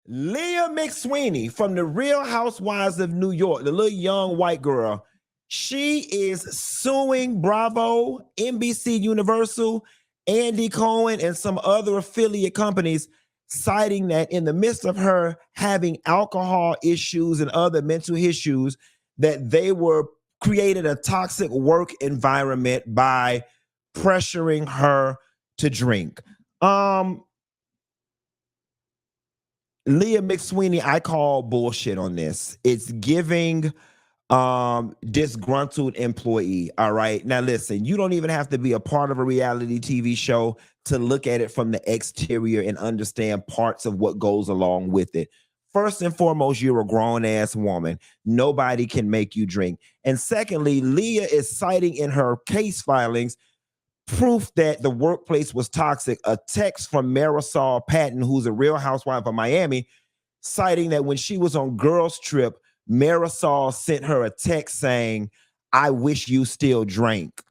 Leah McSweeney from the Real Housewives of New York, the little young white girl, she is suing Bravo, NBC Universal, Andy Cohen, and some other affiliate companies, citing that in the midst of her having alcohol issues and other mental issues, that they were created a toxic work environment by pressuring her to drink. Leah McSweeney, I call bullshit on this. It's giving disgruntled employee. All right. Now listen, you don't even have to be a part of a reality TV show to look at it from the exterior and understand parts of what goes along with it. First and foremost, you're a grown ass woman. Nobody can make you drink. And secondly, Leah is citing in her case filings proof that the workplace was toxic. A text from Marisol Patton, who's a Real Housewife of Miami, citing that when she was on girls trip, Marisol sent her a text saying, "I wish you still drank."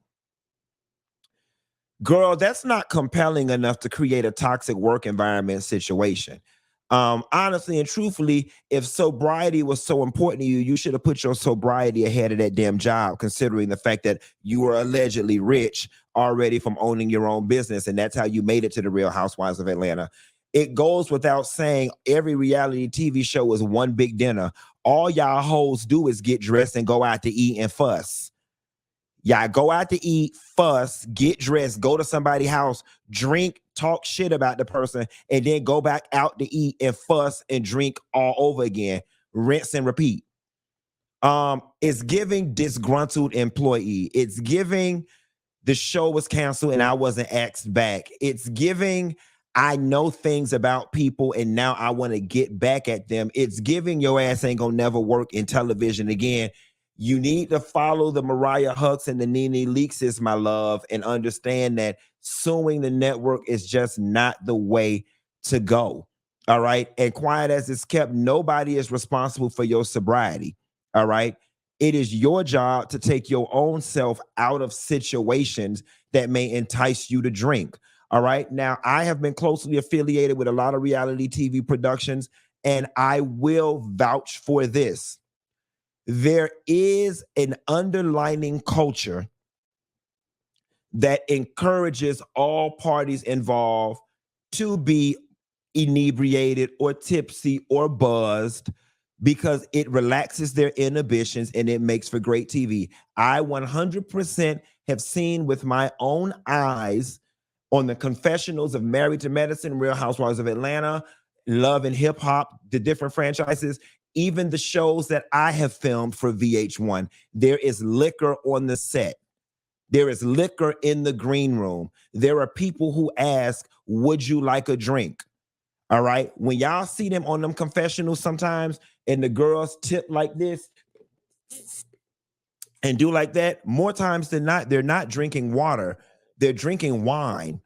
Girl, that's not compelling enough to create a toxic work environment situation. Honestly and truthfully, if sobriety was so important to you, you should have put your sobriety ahead of that damn job, considering the fact that you were allegedly rich already from owning your own business, and that's how you made it to the Real Housewives of Atlanta. It goes without saying, every reality TV show is one big dinner. All y'all hoes do is get dressed and go out to eat and fuss. Y'all go out to eat, fuss, get dressed, go to somebody's house, drink, talk shit about the person, and then go back out to eat and fuss and drink all over again. Rinse and repeat. It's giving disgruntled employee. It's giving the show was canceled and I wasn't asked back. It's giving I know things about people and now I want to get back at them. It's giving your ass ain't gonna never work in television again. You need to follow the Mariah Hucks and the Nene Leakses, my love, and understand that suing the network is just not the way to go. All right. And quiet as it's kept, nobody is responsible for your sobriety. All right. It is your job to take your own self out of situations that may entice you to drink. All right. Now, I have been closely affiliated with a lot of reality TV productions, and I will vouch for this. There is an underlining culture that encourages all parties involved to be inebriated or tipsy or buzzed because it relaxes their inhibitions and it makes for great TV. I 100% have seen with my own eyes on the confessionals of Married to Medicine, Real Housewives of Atlanta, Love and Hip Hop, the different franchises, even the shows that I have filmed for VH1. There is liquor on the set. There is liquor in the green room. There are people who ask, "Would you like a drink?" All right. When y'all see them on them confessionals sometimes, and the girls tip like this and do like that, more times than not, they're not drinking water, they're drinking wine.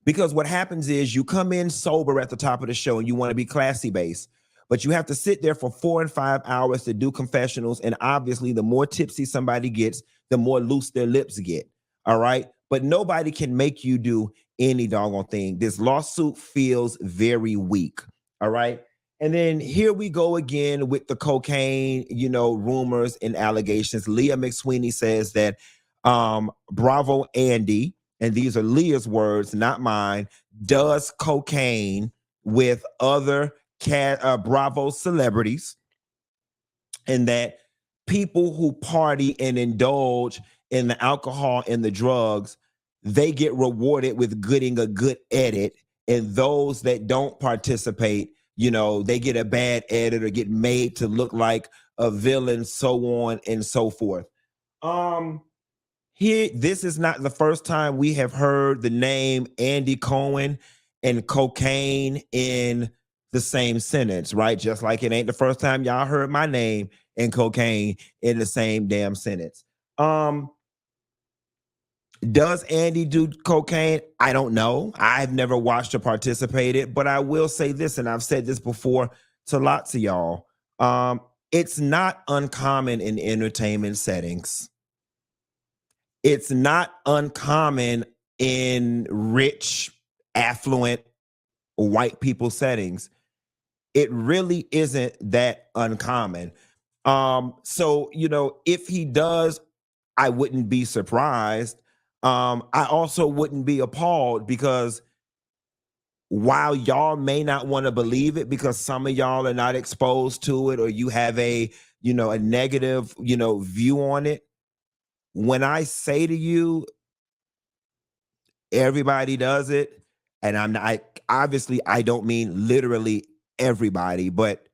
Because what happens is you come in sober at the top of the show and you want to be classy based, but you have to sit there for 4 and 5 hours to do confessionals. And obviously, the more tipsy somebody gets, the more loose their lips get. All right. But nobody can make you do any doggone thing. This lawsuit feels very weak. All right. And then here we go again with the cocaine, rumors and allegations. Leah McSweeney says that Bravo Andy, and these are Leah's words, not mine, does cocaine with other Bravo celebrities, and that people who party and indulge in the alcohol and the drugs, they get rewarded with getting a good edit, and those that don't participate, they get a bad edit or get made to look like a villain, so on and so forth. Here, this is not the first time we have heard the name Andy Cohen and cocaine in the same sentence, right? Just like it ain't the first time y'all heard my name and cocaine in the same damn sentence. Does Andy do cocaine? I don't know. I've never watched or participated, but I will say this, and I've said this before to lots of y'all. It's not uncommon in entertainment settings. It's not uncommon in rich, affluent white people settings, it really isn't that uncommon. So, if he does, I wouldn't be surprised. I also wouldn't be appalled, because while y'all may not want to believe it because some of y'all are not exposed to it, or you have a negative, view on it. When I say to you, everybody does it, and obviously I don't mean literally everybody, but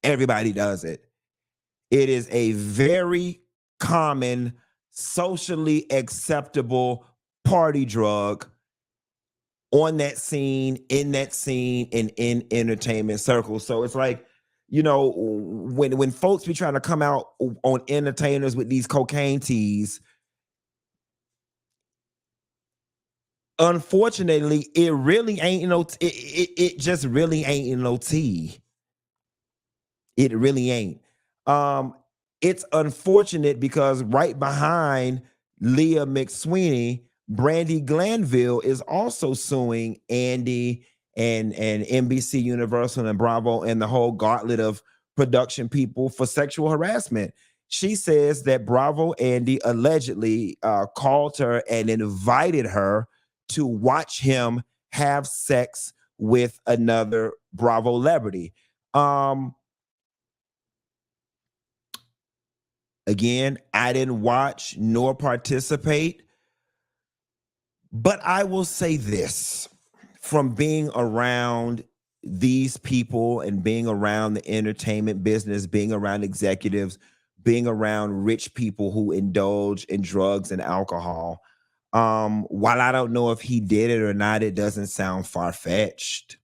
everybody does it. It is a very common, socially acceptable party drug on that scene, in that scene, and in entertainment circles. So it's like, when folks be trying to come out on entertainers with these cocaine teas, unfortunately, it really ain't it just really ain't no tea. It really ain't. Um, it's unfortunate because right behind Leah McSweeney, Brandi Glanville is also suing Andy and NBC Universal and Bravo and the whole gauntlet of production people for sexual harassment. She says that Bravo Andy allegedly called her and invited her to watch him have sex with another Bravolebrity. Again, I didn't watch nor participate, but I will say this from being around these people and being around the entertainment business, being around executives, being around rich people who indulge in drugs and alcohol. While I don't know if he did it or not, it doesn't sound far-fetched.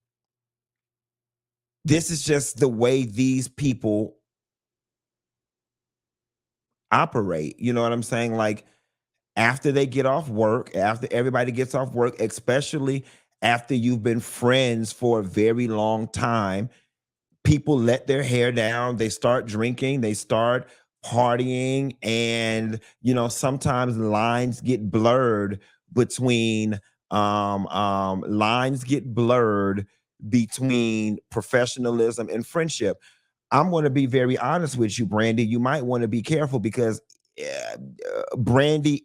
This is just the way these people operate. You know what I'm saying? Like, after they get off work, after everybody gets off work, especially after you've been friends for a very long time, people let their hair down, they start drinking, they start partying, and sometimes lines get blurred between professionalism and friendship. I'm going to be very honest with you, Brandi. You might want to be careful because Brandi,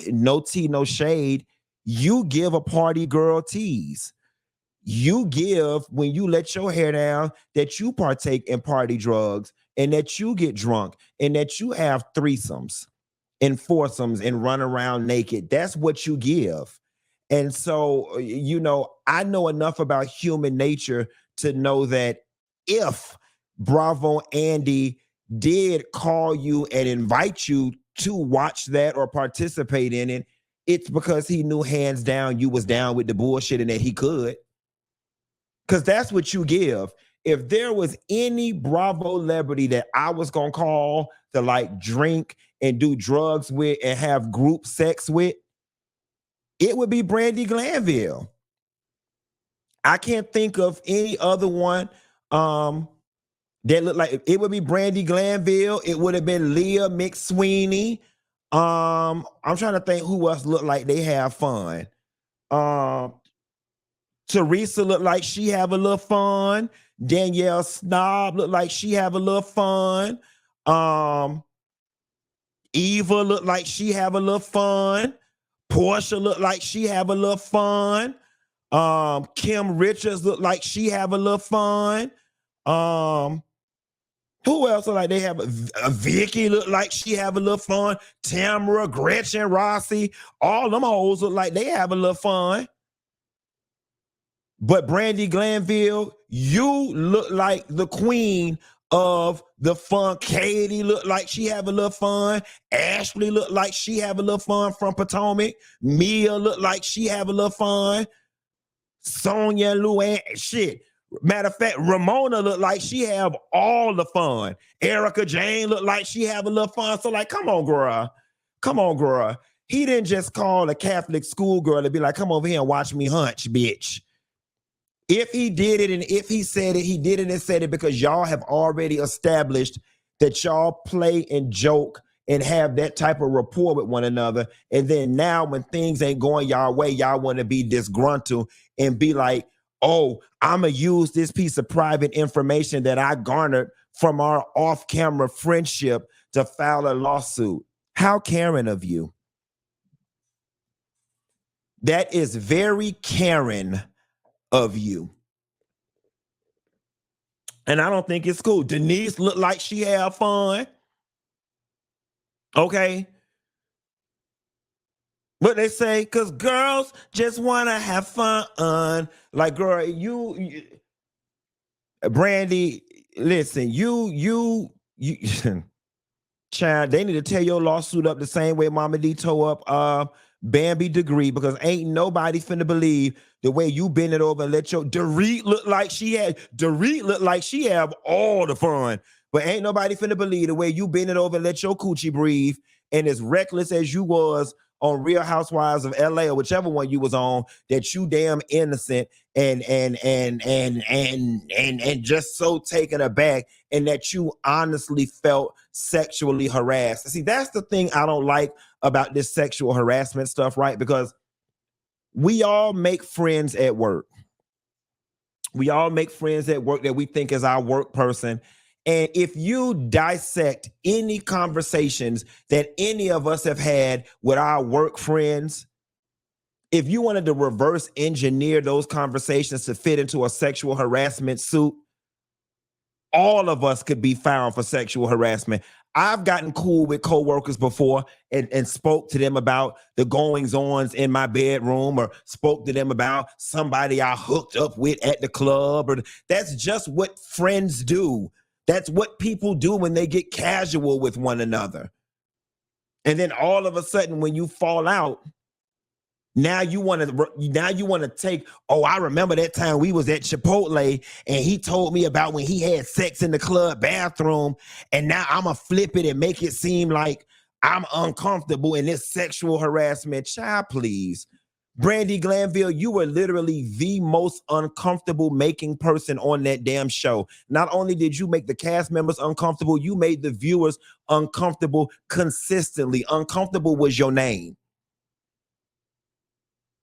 no tea, no shade. You give a party girl tease. You give, when you let your hair down, that you partake in party drugs and that you get drunk and that you have threesomes and foursomes and run around naked. That's what you give. And so, I know enough about human nature to know that if Bravo Andy did call you and invite you to watch that or participate in it, it's because he knew hands down you was down with the bullshit and that he could. Because that's what you give. If there was any Bravolebrity that I was going to call to like drink and do drugs with and have group sex with, it would be Brandi Glanville. I can't think of any other one that looked like it would be Brandi Glanville. It would have been Leah McSweeney. I'm trying to think who else looked like they have fun. Teresa looked like she have a little fun. Danielle Snob looked like she have a little fun. Eva looked like she have a little fun. Portia looked like she have a little fun. Kim Richards looked like she have a little fun. Who else look like they have a Vicky look like she have a little fun. Tamara, Gretchen, Rossi, all them hoes look like they have a little fun. But Brandi Glanville, you look like the queen of the fun. Katie looked like she have a little fun. Ashley looked like she have a little fun from Potomac. Mia looked like she have a little fun. Sonia, Luann, shit. Matter of fact, Ramona looked like she have all the fun. Erica Jane looked like she have a little fun. So like, come on, girl. Come on, girl. He didn't just call a Catholic schoolgirl to be like, come over here and watch me hunch, bitch. If he did it and if he said it, he did it and said it because y'all have already established that y'all play and joke and have that type of rapport with one another. And then now when things ain't going y'all way, y'all want to be disgruntled and be like, oh, I'm going to use this piece of private information that I garnered from our off-camera friendship to file a lawsuit. How Karen of you. That is very Karen of you. And I don't think it's cool. Denise looked like she had fun. Okay. What they say, because girls just want to have fun. Like, girl, you Brandi, listen, you child, they need to tear your lawsuit up the same way Mama D tore up Bambi Degree, because ain't nobody finna believe the way you bend it over and let your Dorit look like she have all the fun. But ain't nobody finna believe the way you bend it over and let your coochie breathe. And as reckless as you was on Real Housewives of LA or whichever one you was on, that you damn innocent and just so taken aback, and that you honestly felt sexually harassed. See, that's the thing I don't like about this sexual harassment stuff, right? Because we all make friends at work. We all make friends at work that we think is our work person. And if you dissect any conversations that any of us have had with our work friends, if you wanted to reverse engineer those conversations to fit into a sexual harassment suit, all of us could be found for sexual harassment. I've gotten cool with coworkers before and spoke to them about the goings-ons in my bedroom, or spoke to them about somebody I hooked up with at the club. Or that's just what friends do. That's what people do when they get casual with one another. And then all of a sudden, when you fall out, now you want to take, oh, I remember that time we was at Chipotle and he told me about when he had sex in the club bathroom, and now I'm gonna flip it and make it seem like I'm uncomfortable in this sexual harassment. Child, please. Brandi Glanville, you were literally the most uncomfortable making person on that damn show. Not only did you make the cast members uncomfortable, you made the viewers uncomfortable consistently. Uncomfortable was your name.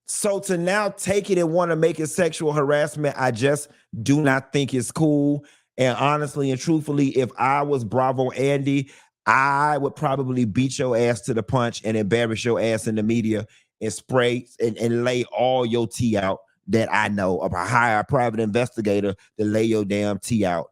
So to now take it and want to make it sexual harassment, I just do not think it's cool. And honestly and truthfully, if I was Bravo Andy, I would probably beat your ass to the punch and embarrass your ass in the media and spray and lay all your tea out that I know, or hire a private investigator to lay your damn tea out.